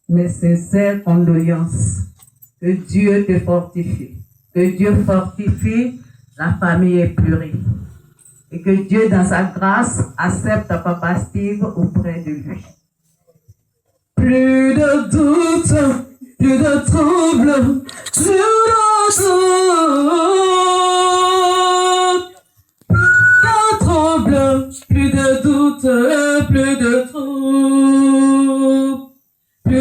mes sincères condoléances. Que Dieu te fortifie. Que Dieu fortifie la famille épurée. Et que Dieu, dans sa grâce, accepte Papa Steve auprès de lui. Plus de doute, plus de trouble, plus de trouble, plus de doute, plus de trouble, plus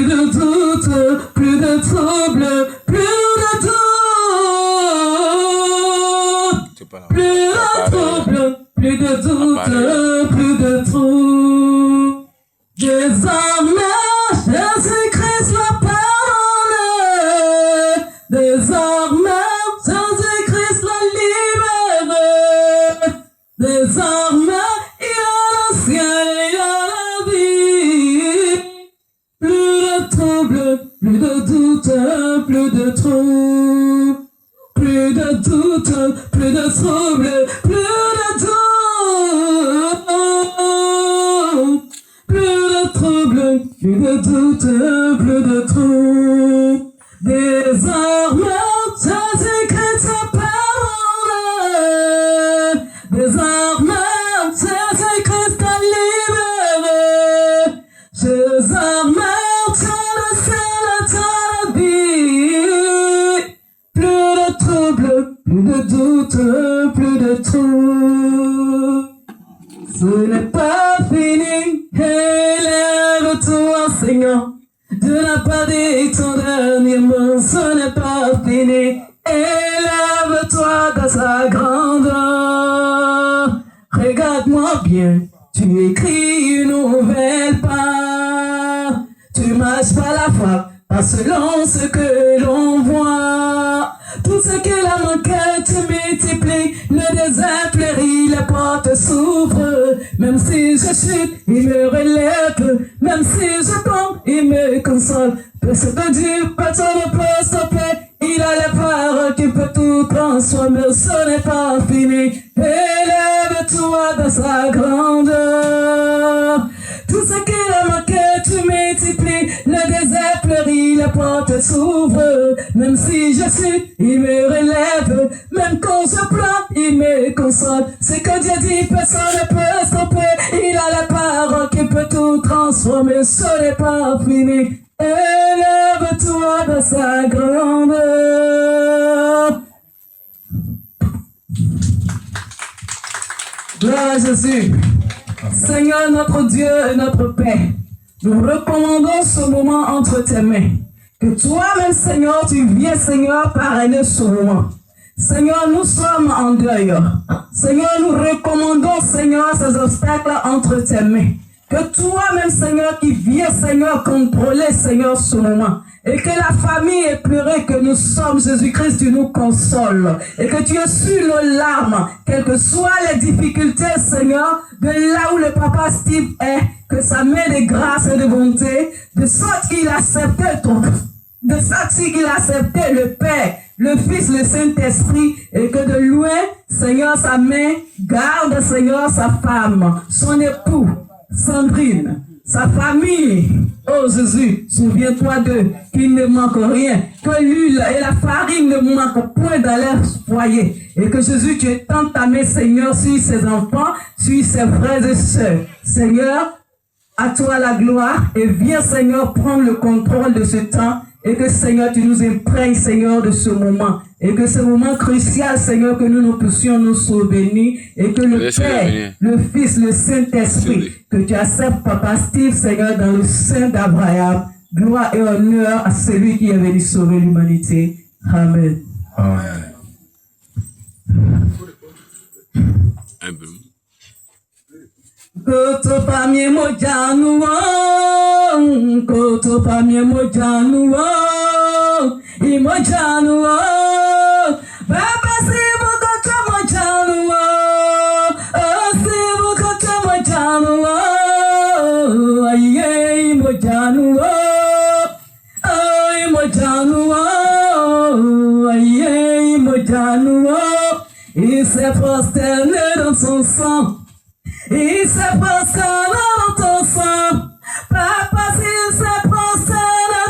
de doute, plus de trouble, plus de doute, plus de trouble, plus de doute, plus de trouble. Désormais, Jésus-Christ la parole. Désormais, Jésus-Christ la libère. Désormais, il y a le ciel, il y a la vie. Plus de trouble, plus de doute, plus de trouble. Plus de doute, plus de trouble, plus de doute. Plus de trouble, plus de doute, plus de trouble. Désormais, Jésus-Christ sa parole. Désormais, Jésus-Christ t'a libéré. Désormais, t'as le ciel, t'as la vie. Plus de trouble, plus de doute, plus de trouble. Ce n'est pas fini, élève-toi Seigneur. Dieu n'a pas dit ton dernier mot, ce n'est pas fini. Élève-toi dans sa grandeur. Regarde-moi bien, tu écris une nouvelle page. Tu marches par la foi, pas selon ce que l'on voit. Tout ce qu'il a manqué, tu multiplies. Le désert fleurit, les portes s'ouvrent. Même si je chute, il me relève. Même si je tombe, il me console. Peu se peut dire, personne ne peut stopper. Il a les paroles qui peut tout transformer. Ce n'est pas fini. Élève-toi dans sa grandeur. Tout ce qu'il a manqué, tu multiplies. Le désert fleurit, les portes s'ouvrent. Même si je suis, il me relève. Même quand je pleure, il me console. Ce que Dieu dit, personne ne peut stopper. Il a la parole qui peut tout transformer. Ce n'est pas fini. Élève-toi dans sa grandeur. Gloire à Jésus. Seigneur notre Dieu et notre Père, nous recommandons ce moment entre tes mains. Que toi-même, Seigneur, tu viens, Seigneur, parrainer ce moment. Seigneur, nous sommes en deuil. Seigneur, nous recommandons, Seigneur, ces obstacles entre tes mains. Que toi-même, Seigneur, qui viens, Seigneur, contrôler, Seigneur, ce moment. Et que la famille éplorée que nous sommes, Jésus-Christ, tu nous consoles. Et que tu essuies nos larmes, quelles que soient les difficultés, Seigneur, de là où le papa Steve est, que sa main de grâce et de bonté, de sorte qu'il acceptait de sorte qu'il acceptait le Père, le Fils, le Saint-Esprit, et que de loin, Seigneur, sa main garde, Seigneur, sa femme, son époux, Sandrine, sa famille. Oh Jésus, souviens-toi d'eux, qu'il ne manque rien, que l'huile et la farine ne manquent point dans leur foyer. Et que Jésus, tu étends ta main, Seigneur, sur ses enfants, sur ses frères et sœurs. Seigneur, à toi la gloire, et viens, Seigneur, prendre le contrôle de ce temps. Et que, Seigneur, tu nous imprègnes, Seigneur, de ce moment. Et que ce moment crucial, Seigneur, que nous puissions nous souvenir. Et que le Père, le Fils, le Saint-Esprit, que tu acceptes, Papa Steve, Seigneur, dans le sein d'Abraham. Gloire et honneur à celui qui est venu sauver l'humanité. Amen. Amen. Koto pamye mojanuwa, koto pamye mojanuwa, imojanuwa, baba sibu koto mojanuwa, sibu koto mojanuwa, aye imojanuwa, imojanuwa, aye imojanuwa, il s'est prosterné dans son sang. Il s'est prosterné dans ton sang. Papa, s'il s'est prosterné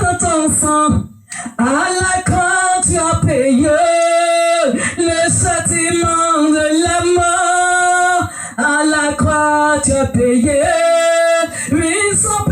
À la croix, tu as payé le châtiment de la mort. À la croix, tu as payé. Oui, sans